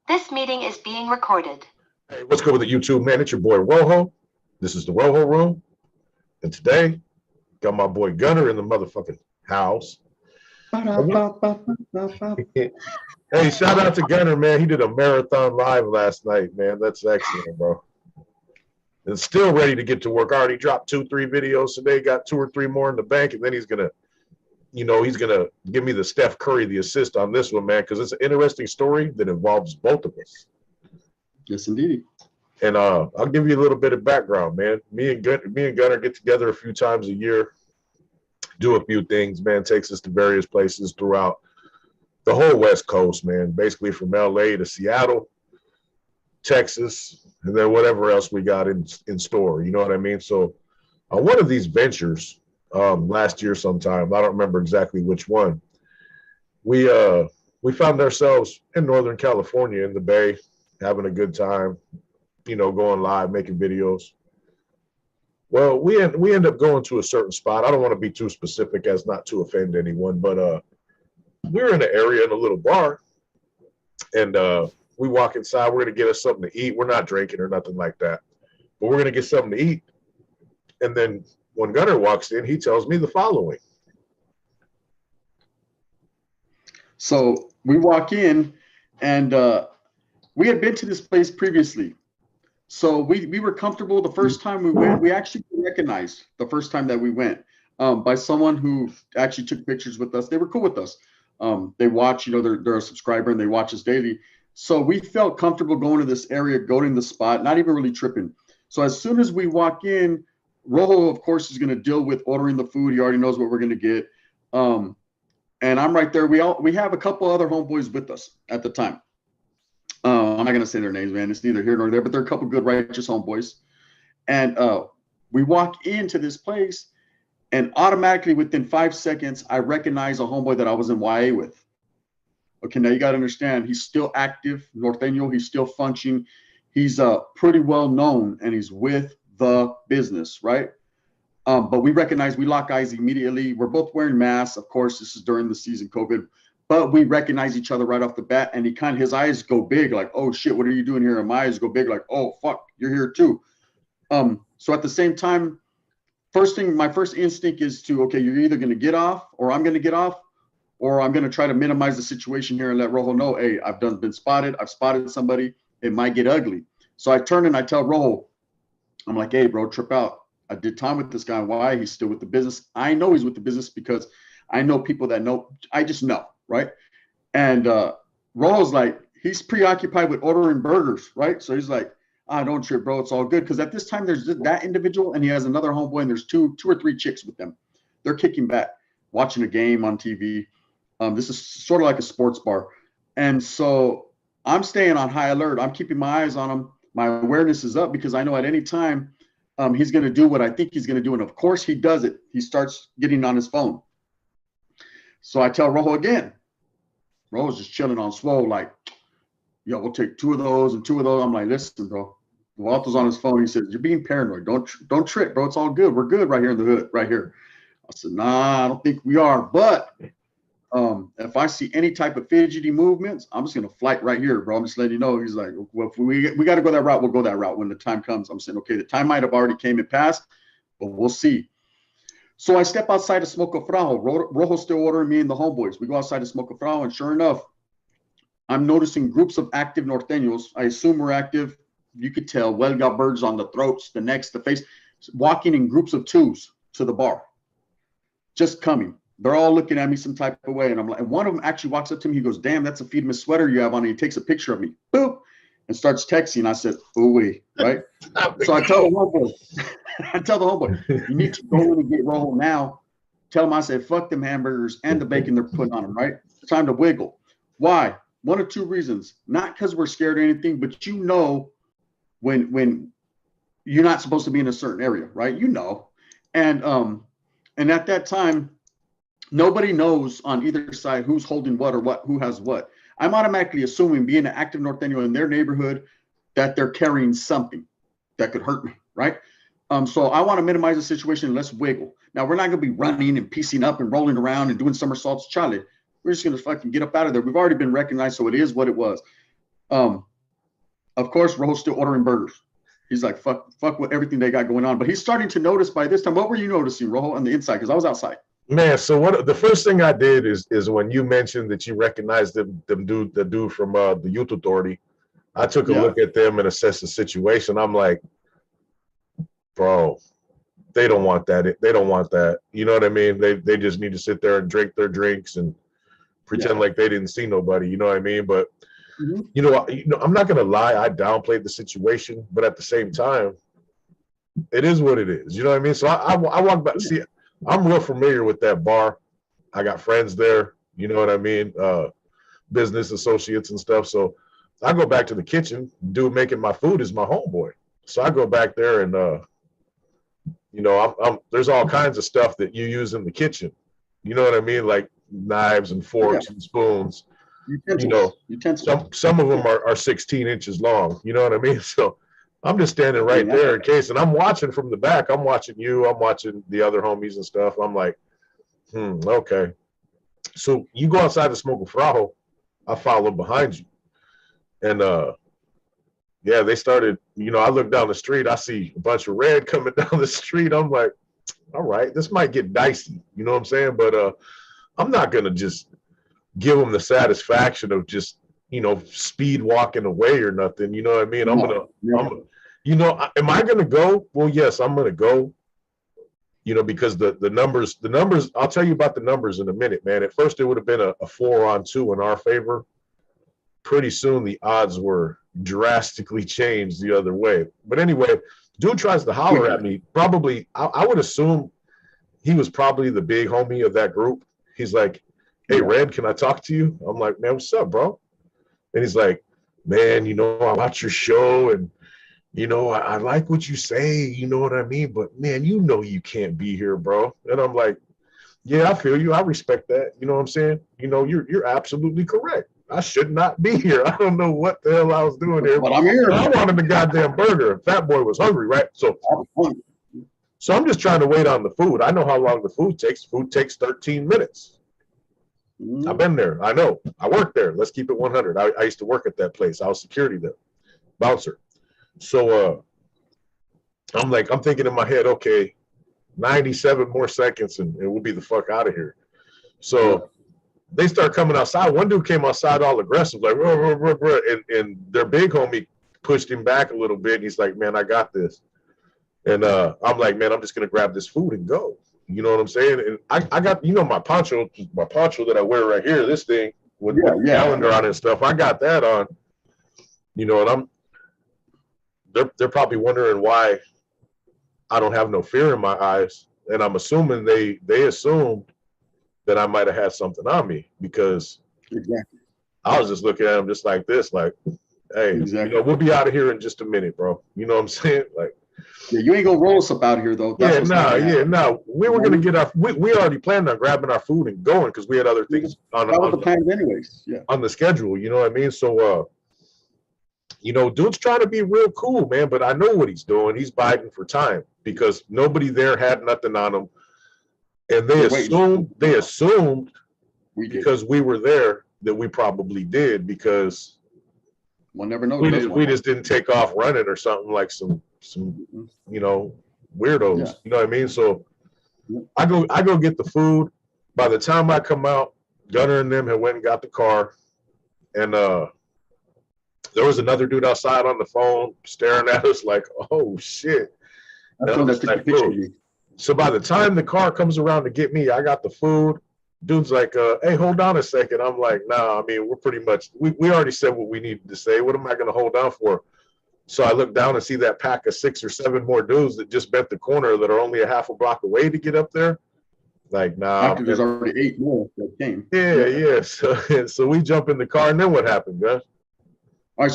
This meeting is being recorded. Hey, what's good with the YouTube, man? It's your boy ROJO. This is the ROJO Room. And today, got my boy Gunner in the motherfucking house. Hey, shout out to Gunner, man. He did a marathon live last night, man. That's excellent, bro. And still ready to get to work. I already dropped 2-3 videos today, got 2 or 3 more in the bank, and then he's gonna give me the Steph Curry, the assist on this one, man, because it's an interesting story that involves both of us. Yes, indeed. And I'll give you a little bit of background, man. Me and Gunner get together a few times a year, do a few things, man. Takes us to various places throughout the whole West Coast, man. Basically from LA to Seattle, Texas, and then whatever else we got in store. You know what I mean? So on one of these ventures, last year sometime, I don't remember exactly which one, we found ourselves in Northern California in the Bay, having a good time, you know, going live, making videos. Well, we end up going to a certain spot. I don't want to be too specific as not to offend anyone, but we were in an area in a little bar, and we walk inside. We're going to get us something to eat. We're not drinking or nothing like that, but we're going to get something to eat. And then when Gunner walks in, he tells me the following. So we walk in, and we had been to this place previously. So we were comfortable the first time we went. We actually recognized the first time that we went by someone who actually took pictures with us. They were cool with us. They watch, you know, they're a subscriber and they watch us daily. So we felt comfortable going to this area, going to the spot, not even really tripping. So as soon as we walk in, ROJO, of course, is going to deal with ordering the food. He already knows what we're going to get. And I'm right there. We have a couple other homeboys with us at the time. I'm not going to say their names, man. It's neither here nor there, but they're a couple good, righteous homeboys. And we walk into this place, and automatically within 5 seconds, I recognize a homeboy that I was in YA with. Okay, now you got to understand, he's still active, Norteño. He's still functioning. He's pretty well known, and he's with the business, right? But we recognize, we lock eyes immediately. We're both wearing masks. Of course, this is during the season COVID, but we recognize each other right off the bat. And his eyes go big, like, oh shit, what are you doing here? And my eyes go big, like, oh fuck, you're here too. So at the same time, my first instinct is to, okay, you're either going to get off, or I'm going to get off, or I'm going to try to minimize the situation here and let ROJO know, hey, I've been spotted. I've spotted somebody. It might get ugly. So I turn and I tell ROJO, I'm like, hey, bro, trip out. I did time with this guy. Why? He's still with the business. I know he's with the business because I know people that know. I just know, right? And ROJO's like, he's preoccupied with ordering burgers, right? So he's like, don't trip, bro. It's all good. Because at this time, there's that individual, and he has another homeboy, and there's two or three chicks with them. They're kicking back, watching a game on TV. This is sort of like a sports bar. And so I'm staying on high alert. I'm keeping my eyes on him. My awareness is up because I know at any time he's going to do what I think he's going to do. And of course he does it. He starts getting on his phone. So I tell ROJO again. ROJO's just chilling on swole, like, yo, we'll take 2 of those and 2 of those. I'm like, listen, bro. Walter's on his phone. He says, you're being paranoid. Don't trip, bro. It's all good. We're good right here in the hood, right here. I said, nah, I don't think we are. But if I see any type of fidgety movements, I'm just gonna flight right here, bro. I'm just letting you know. He's like, well, if we got to go that route, we'll go that route when the time comes. I'm saying, okay, the time might have already came and passed, but we'll see. So I step outside to smoke a frao. ROJO's still ordering me and the homeboys. We go outside to smoke a frao, and sure enough, I'm noticing groups of active Norteños. I assume we're active. You could tell, got birds on the throats, the necks, the face, walking in groups of 2s to the bar, just coming. They're all looking at me some type of way. And I'm like, and one of them actually walks up to me. He goes, damn, that's a Feedman sweater you have on. And he takes a picture of me, boop, and starts texting. I said, ooh wee, right? So I tell the homeboy, you need to go in and get ROJO now. Tell him I said, fuck them hamburgers and the bacon they're putting on them, right? It's time to wiggle. Why? 1 or 2 reasons. Not because we're scared or anything, but you know when you're not supposed to be in a certain area, right? You know. And at that time, nobody knows on either side who's holding what or who has what. I'm automatically assuming, being an active Norteño in their neighborhood, that they're carrying something that could hurt me, right? So I want to minimize the situation. Let's wiggle. Now, we're not going to be running and piecing up and rolling around and doing somersaults, Charlie. We're just going to fucking get up out of there. We've already been recognized, so it is what it was. Of course, Rojo's still ordering burgers. He's like, fuck with everything they got going on. But he's starting to notice by this time. What were you noticing, Rojo, on the inside? Because I was outside. Man, so what the first thing I did is when you mentioned that you recognized the dude from the youth authority, I took a look at them and assessed the situation. I'm like, bro, they don't want that. They don't want that. You know what I mean? They just need to sit there and drink their drinks and pretend like they didn't see nobody. You know what I mean? But you know, I'm not gonna lie. I downplayed the situation, but at the same time, it is what it is. You know what I mean? So I walk back. See, I'm real familiar with that bar. I got friends there. You know what I mean? Business associates and stuff. So I go back to the kitchen. Dude making my food is my homeboy. So I go back there and you know, there's all kinds of stuff that you use in the kitchen. You know what I mean? Like knives and forks and spoons. Utensils. You know, some of them are 16 inches long. You know what I mean? So I'm just standing right there in case, and I'm watching from the back. I'm watching you. I'm watching the other homies and stuff. I'm like, okay. So you go outside to smoke a frajo. I follow behind you, and yeah, they started. You know, I look down the street. I see a bunch of red coming down the street. I'm like, all right, this might get dicey. You know what I'm saying? But I'm not gonna just give them the satisfaction of just, you know, speed walking away or nothing. You know what I mean? I'm gonna, you know, am I gonna go? Well, yes, I'm gonna go. You know, because the numbers, I'll tell you about the numbers in a minute, man. At first, it would have been a 4-on-2 in our favor. Pretty soon, the odds were drastically changed the other way. But anyway, dude tries to holler at me. Probably, I would assume he was probably the big homie of that group. He's like, hey, Red, can I talk to you? I'm like, man, what's up, bro? And he's like, man, you know, I watch your show and, you know, I like what you say, you know what I mean? But, man, you know you can't be here, bro. And I'm like, yeah, I feel you. I respect that. You know what I'm saying? You know, you're absolutely correct. I should not be here. I don't know what the hell I was doing here. But I'm here. I wanted the goddamn burger. And Fat Boy was hungry, right? So I'm just trying to wait on the food. I know how long the food takes. Food takes 13 minutes. I've been there. I know. I worked there. Let's keep it 100. I used to work at that place. I was security there, bouncer. So I'm thinking in my head, okay, 97 more seconds and we'll be the fuck out of here. So they start coming outside. One dude came outside all aggressive, like, ruh, ruh, ruh, and their big homie pushed him back a little bit. And he's like, man, I got this. And I'm like, man, I'm just going to grab this food and go. You know what I'm saying? And I got, you know, my poncho that I wear right here, this thing with the calendar on it and stuff. I got that on, you know, and they're probably wondering why I don't have no fear in my eyes. And I'm assuming they assumed that I might have had something on me because I was just looking at them just like this, like, hey, you know, we'll be out of here in just a minute, bro. You know what I'm saying? Like, yeah, you ain't gonna roll us up out here though. That's no. We were gonna get our. We already planned on grabbing our food and going because we had other things on the plans anyways. Yeah, on the schedule. You know what I mean? So, you know, dude's trying to be real cool, man. But I know what he's doing. He's biding for time because nobody there had nothing on him, and they assumed because we were there that we probably did because one never knows. We just didn't take off running or something like some you know, weirdos. You know what I mean? So I go get the food. By the time I come out, Gunner and them had went and got the car, and there was another dude outside on the phone staring at us like, oh shit. So by the time the car comes around to get me, I got the food. Dude's like, hey, hold on a second. I'm like, nah, I mean, we're pretty much, we already said what we needed to say. What am I going to hold on for? So I look down and see that pack of 6 or 7 more dudes that just bent the corner that are only a half a block away to get up there. Like, nah. After there's already 8 more that came. Yeah. So we jump in the car, and then what happened, guys? All right,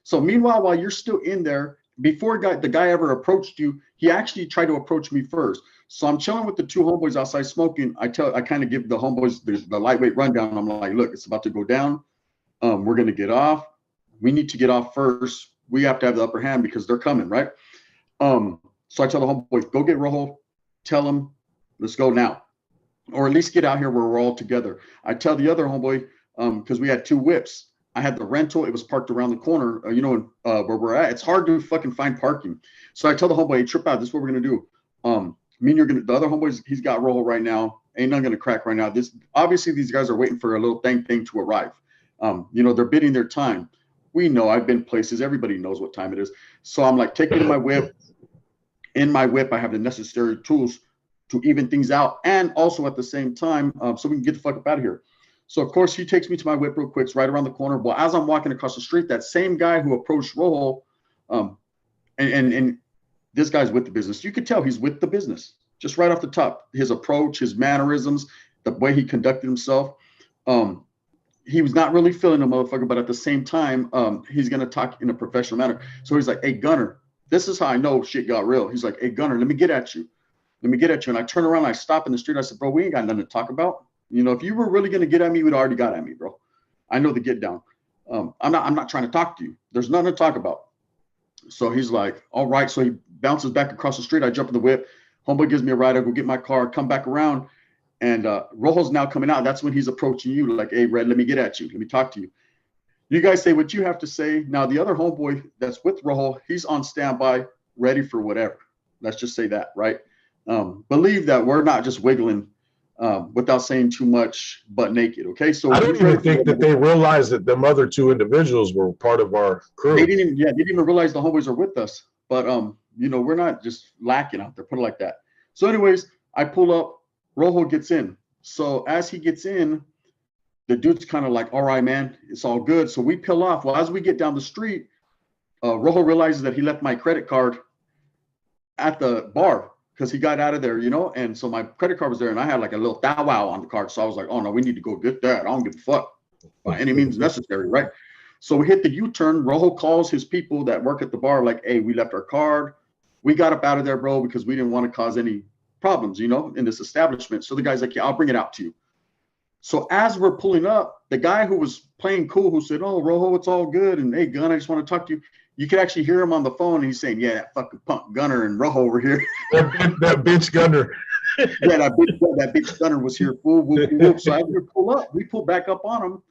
so meanwhile, while you're still in there, before the guy ever approached you, he actually tried to approach me first. So I'm chilling with the 2 homeboys outside smoking. I kind of give the homeboys the lightweight rundown. I'm like, look, it's about to go down. We're going to get off. We need to get off first. We have to have the upper hand because they're coming, right? So I tell the homeboys, go get Rojo, tell him, let's go now. Or at least get out here where we're all together. I tell the other homeboy, because we had 2 whips, I had the rental. It was parked around the corner, where we're at. It's hard to fucking find parking. So I tell the homeboy, hey, trip out. This is what we're going to do. Me and the other homeboys, he's got roll right now. Ain't nothing going to crack right now. Obviously, these guys are waiting for a little thing to arrive. They're bidding their time. We know, I've been places. Everybody knows what time it is. So I'm like, take me to my whip. In my whip, I have the necessary tools to even things out. And also at the same time, so we can get the fuck up out of here. So, of course, he takes me to my whip real quick. It's right around the corner. Well, as I'm walking across the street, that same guy who approached Rojo, and this guy's with the business. You could tell he's with the business. Just right off the top, his approach, his mannerisms, the way he conducted himself. He was not really feeling the motherfucker, but at the same time, he's going to talk in a professional manner. So he's like, hey, Gunner, this is how I know shit got real. He's like, hey, Gunner, let me get at you. Let me get at you. And I turn around, I stop in the street. I said, bro, we ain't got nothing to talk about. If you were really going to get at me, you would already got at me, bro. I know the get down. I'm not trying to talk to you. There's nothing to talk about. So he's like, all right. So he bounces back across the street. I jump in the whip. Homeboy gives me a ride. I go get my car, come back around. And Rojo's now coming out. That's when he's approaching you like, hey, Red, let me get at you. Let me talk to you. You guys say what you have to say. Now, the other homeboy that's with Rojo, he's on standby, ready for whatever. Let's just say that, right? Believe that we're not just wiggling without saying too much, but naked. Okay, so I don't even think that they realized that them other two individuals were part of our crew. They didn't even realize the homeboys are with us. But we're not just lacking out there. Put it like that. So, anyways, I pull up. Rojo gets in. So as he gets in, the dude's kind of like, all right, man, it's all good. So we peel off. Well, as we get down the street, Rojo realizes that he left my credit card at the bar because he got out of there, and so my credit card was there, and I had like a little thou wow on the card. So I was like, oh no, we need to go get that. I don't give a fuck by any means necessary, right? So we hit the U-turn. Rojo calls his people that work at the bar, like, hey, we left our card. We got up out of there, bro, because we didn't want to cause any problems, in this establishment. So the guy's like, yeah, I'll bring it out to you. So as we're pulling up, the guy who was playing cool, who said, oh, Rojo, it's all good. And hey, Gun, I just want to talk to you. You could actually hear him on the phone. And he's saying, yeah, that fucking punk Gunner and Rojo over here. that bitch Gunner. Yeah, that bitch Gunner was here. Fool, whoop, whoop. So as we pull back up on him.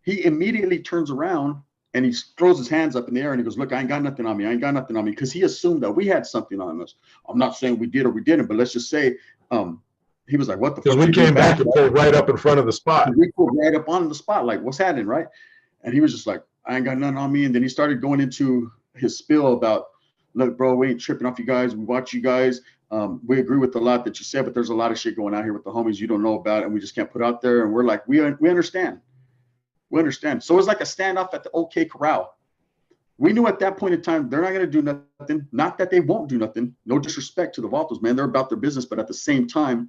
He immediately turns around and he throws his hands up in the air and he goes, look, I ain't got nothing on me. I ain't got nothing on me. Because he assumed that we had something on us. I'm not saying we did or we didn't, but let's just say he was like, what the fuck? Because we came back and pulled right up in front of the spot. We pulled right up on the spot, like, what's happening, right? And he was just like, I ain't got nothing on me. And then he started going into his spiel about, look, bro, we ain't tripping off you guys. We watch you guys. We agree with a lot that you said, but there's a lot of shit going out here with the homies you don't know about, and we just can't put out there. And we're like, we understand. We understand. So it was like a standoff at the OK Corral. We knew at that point in time, they're not going to do nothing. Not that they won't do nothing. No disrespect to the Vatos, man. They're about their business. But at the same time,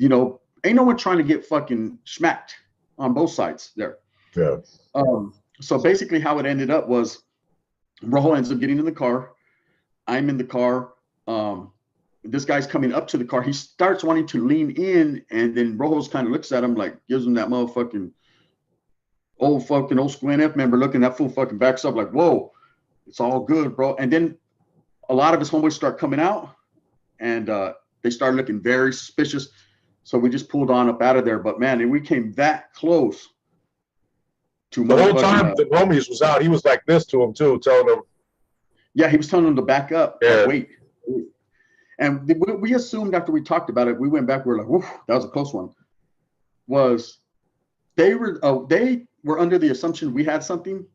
ain't no one trying to get fucking smacked on both sides there. Yeah. So basically how it ended up was Rojo ends up getting in the car. I'm in the car. This guy's coming up to the car. He starts wanting to lean in, and then Rojo's kind of looks at him like, gives him that motherfucking old school NF member looking. That fool fucking backs up like, whoa, it's all good, bro. And then a lot of his homeboys start coming out, and they start looking very suspicious. So we just pulled on up out of there. But man, and we came that close to the whole time the homies was out. He was like this to him too, telling them. Yeah, he was telling them to back up. Yeah. Like, wait. And we assumed after we talked about it, we went back. We were like, woof, that was a close one. They were under the assumption we had something.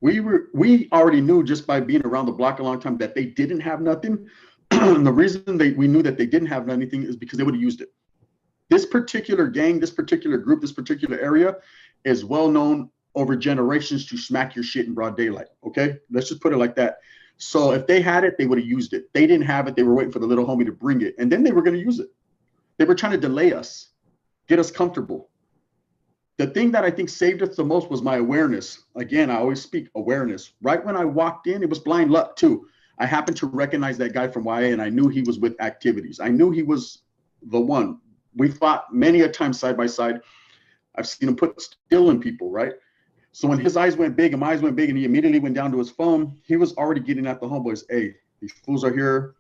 We already knew just by being around the block a long time that they didn't have nothing. And the reason we knew that they didn't have anything is because they would have used it. This particular gang, this particular group, this particular area is well known over generations to smack your shit in broad daylight. Okay, let's just put it like that. So if they had it, they would have used it. They didn't have it. They were waiting for the little homie to bring it, and then they were going to use it. They were trying to delay us, get us comfortable. The thing that I think saved us the most was my awareness. Again, I always speak awareness. Right when I walked in, it was blind luck too. I happened to recognize that guy from YA, and I knew he was with activities. I knew he was the one. We fought many a time side by side. I've seen him put steel in people, right? So when his eyes went big and my eyes went big and he immediately went down to his phone, he was already getting at the homeboys. Hey, these fools are here.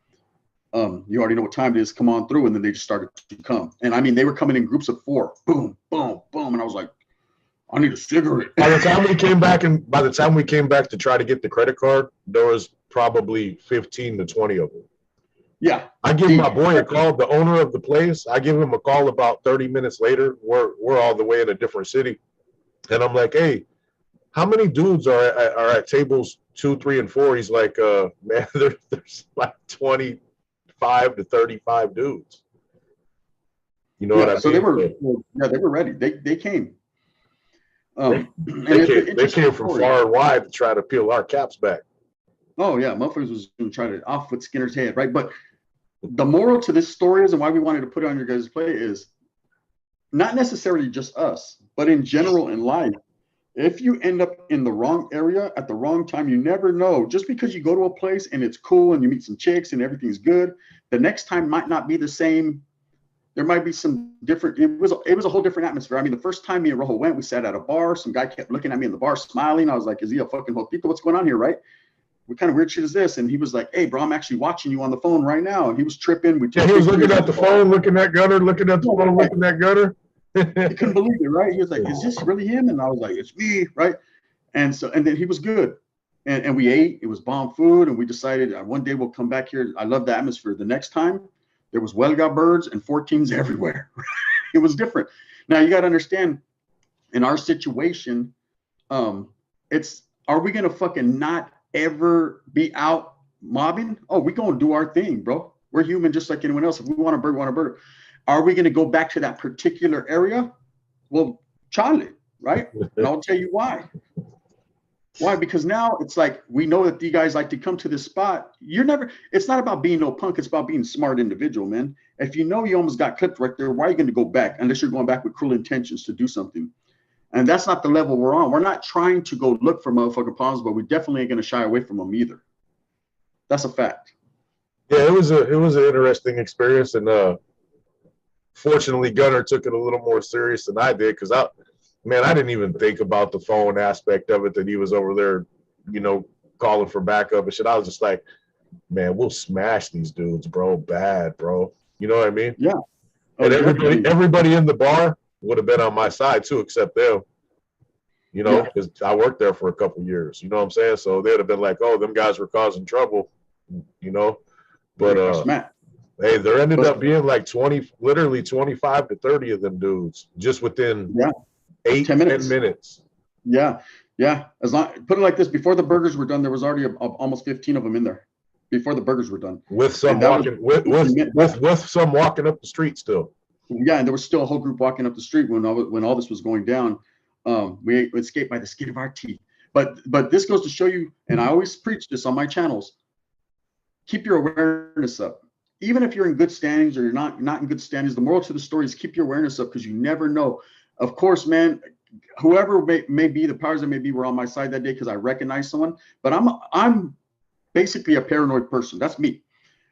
You already know what time it is. Come on through. And then they just started to come. And I mean, they were coming in groups of 4. Boom, boom, boom. And I was like, I need a cigarette. By the time we came back to try to get the credit card, there was probably 15 to 20 of them. Yeah. I give my boy a call, the owner of the place. I give him a call about 30 minutes later. We're all the way in a different city. And I'm like, hey, how many dudes are at tables 2, 3, and 4? He's like, man, there's like 25 to 35 dudes. You know what I mean? So they were ready. They came. They came from far and wide to try to peel our caps back. Oh yeah, motherfuckers was going to try to off with Skinner's head, right? But the moral to this story is, and why we wanted to put it on your guys' plate is not necessarily just us, but in general in life. If you end up in the wrong area at the wrong time, you never know. Just because you go to a place and it's cool and you meet some chicks and everything's good, the next time might not be the same. There might be some different. It was a whole different atmosphere. I mean, the first time me and Rojo went, we sat at a bar. Some guy kept looking at me in the bar, smiling. I was like, "Is he a fucking Hotito? What's going on here, right? What kind of weird shit is this?" And he was like, "Hey, bro, I'm actually watching you on the phone right now." And he was tripping. He was looking at the phone, looking at Gunner, looking at the phone, looking at Gunner. He couldn't believe it, right? He was like, "Is this really him?" And I was like, "It's me," right? And then he was good. And we ate. It was bomb food. And we decided one day we'll come back here. I love the atmosphere. The next time, there was Huelga birds and 14s everywhere. It was different. Now, you got to understand, in our situation, are we going to fucking not ever be out mobbing? Oh, we going to do our thing, bro. We're human just like anyone else. If we want a bird, we want a bird. Are we going to go back to that particular area? Well, Charlie, right? And I'll tell you why. Why? Because now it's like we know that you guys like to come to this spot. It's not about being no punk. It's about being a smart individual, man. If you know you almost got clipped right there, why are you going to go back unless you're going back with cruel intentions to do something? And that's not the level we're on. We're not trying to go look for motherfucking problems, but we definitely ain't going to shy away from them either. That's a fact. Yeah, it was an interesting experience, and fortunately, Gunner took it a little more serious than I did, because I didn't even think about the phone aspect of it, that he was over there, calling for backup and shit. I was just like, man, we'll smash these dudes, bro. Bad, bro. You know what I mean? Yeah. And everybody in the bar would have been on my side too, except them. Because I worked there for a couple years. You know what I'm saying? So they'd have been like, oh, them guys were causing trouble. But hey, there ended up being like literally 25 to 30 of them dudes just within 10 minutes. Yeah. As long, put it like this: before the burgers were done, there was already almost 15 of them in there. Before the burgers were done, with some walking, with some walking up the street still. Yeah, and there was still a whole group walking up the street when all this was going down. We escaped by the skin of our teeth. But this goes to show you, and I always preach this on my channels: keep your awareness up. Even if you're in good standings or you're not in good standings, the moral to the story is keep your awareness up, because you never know. Of course, man, whoever may be, the powers that may be, were on my side that day because I recognized someone. But I'm basically a paranoid person. That's me.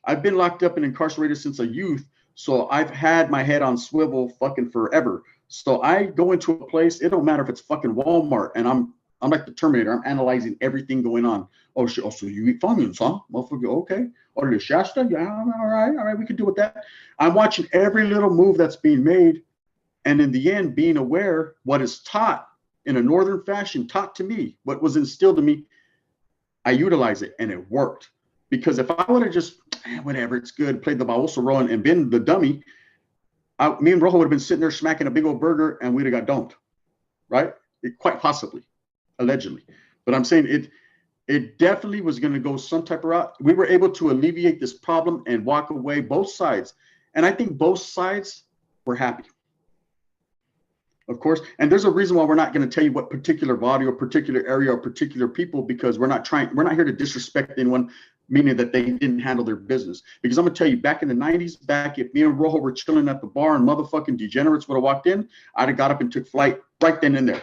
I've been locked up and incarcerated since a youth, so I've had my head on swivel fucking forever. So I go into a place, it don't matter if it's fucking Walmart, and I'm like the Terminator. I'm analyzing everything going on. Oh shit! Oh, so you eat Funyuns, huh? Motherfucker, okay. Oh, the Shasta? Yeah, all right, we can do with that. I'm watching every little move that's being made, and in the end, being aware what is taught in a northern fashion, taught to me, what was instilled to me, I utilize it, and it worked. Because if I would have just, whatever, it's good, played the baboso role and been the dummy, me and Rojo would have been sitting there smacking a big old burger, and we'd have got dumped, right? Quite possibly, allegedly. But I'm saying it definitely was going to go some type of route. We were able to alleviate this problem and walk away, both sides. And I think both sides were happy. Of course. And there's a reason why we're not going to tell you what particular body or particular area or particular people, because we're not here to disrespect anyone, meaning that they didn't handle their business. Because I'm going to tell you, back in the 90s, if me and Rojo were chilling at the bar and motherfucking degenerates would have walked in, I'd have got up and took flight right then and there.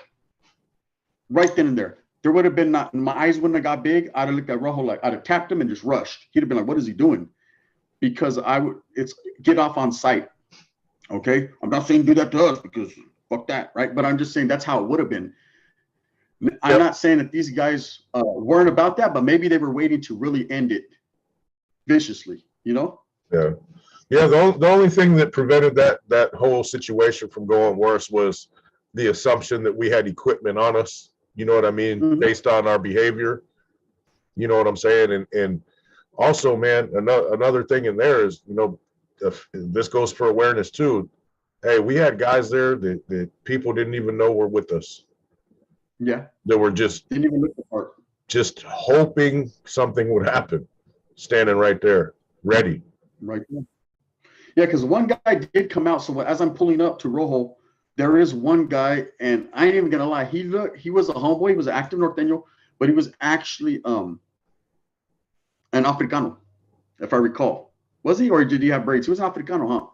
Right then and there. There would have been my eyes wouldn't have got big. I'd have looked at Rojo like I'd have tapped him and just rushed. He'd have been like, what is he doing? Because it's get off on sight. Okay. I'm not saying do that to us, because fuck that, right? But I'm just saying that's how it would have been. I'm not saying that these guys weren't about that, but maybe they were waiting to really end it viciously, Yeah. The only thing that prevented that whole situation from going worse was the assumption that we had equipment on us. You know what I mean? Based on our behavior. You know what I'm saying? And also, man, another thing in there is, you know, this goes for awareness too. Hey, we had guys there that people didn't even know were with us. Yeah. That were just didn't even look the part. Just hoping something would happen, standing right there, ready. Right there. Yeah, because one guy did come out. So as I'm pulling up to Rojo, there is one guy, and I ain't even gonna lie. He was a homeboy. He was an active norteño, but he was actually an Africano, if I recall. Was he, or did he have braids? He was an Africano, huh?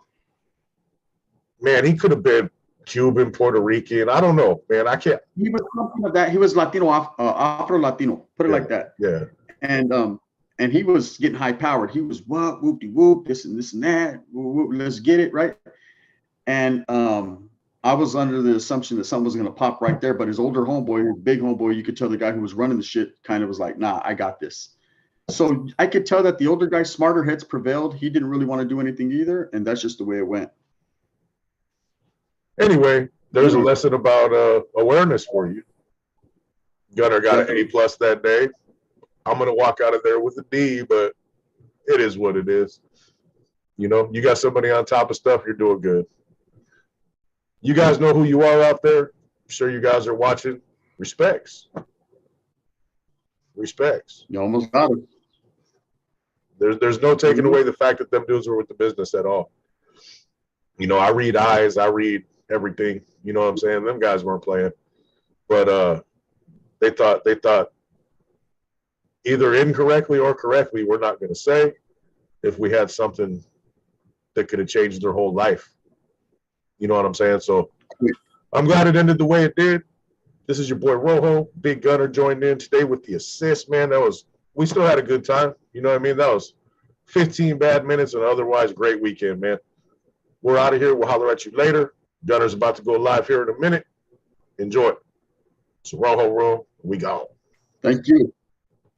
Man, he could have been Cuban, Puerto Rican. I don't know, man. I can't. He was something of that. He was Latino, Afro Latino. Put it like that. Yeah. And he was getting high powered. He was whoop de whoop, this and that. Whoop, let's get it right. And I was under the assumption that something was gonna pop right there. But his older homeboy, his big homeboy, you could tell the guy who was running the shit kind of was like, nah, I got this. So I could tell that the older guy, smarter heads prevailed. He didn't really want to do anything either, and that's just the way it went. Anyway, there's a lesson about awareness for you. Gunner got an A+ that day. I'm gonna walk out of there with a D, but it is what it is. You know, you got somebody on top of stuff, you're doing good. You guys know who you are out there. I'm sure you guys are watching. Respects. Respects. You almost got it. There's no taking away the fact that them dudes were with the business at all. You know, I read eyes, I read everything. You know what I'm saying? Them guys weren't playing. But they thought either incorrectly or correctly, we're not going to say, if we had something that could have changed their whole life. You know what I'm saying? So I'm glad it ended the way it did. This is your boy Rojo. Big Gunner joined in today with the assist, man. We still had a good time. You know what I mean? That was 15 bad minutes and otherwise great weekend, man. We're out of here. We'll holler at you later. Gunner's about to go live here in a minute. Enjoy. It's Rojo Room. We gone. Thank you.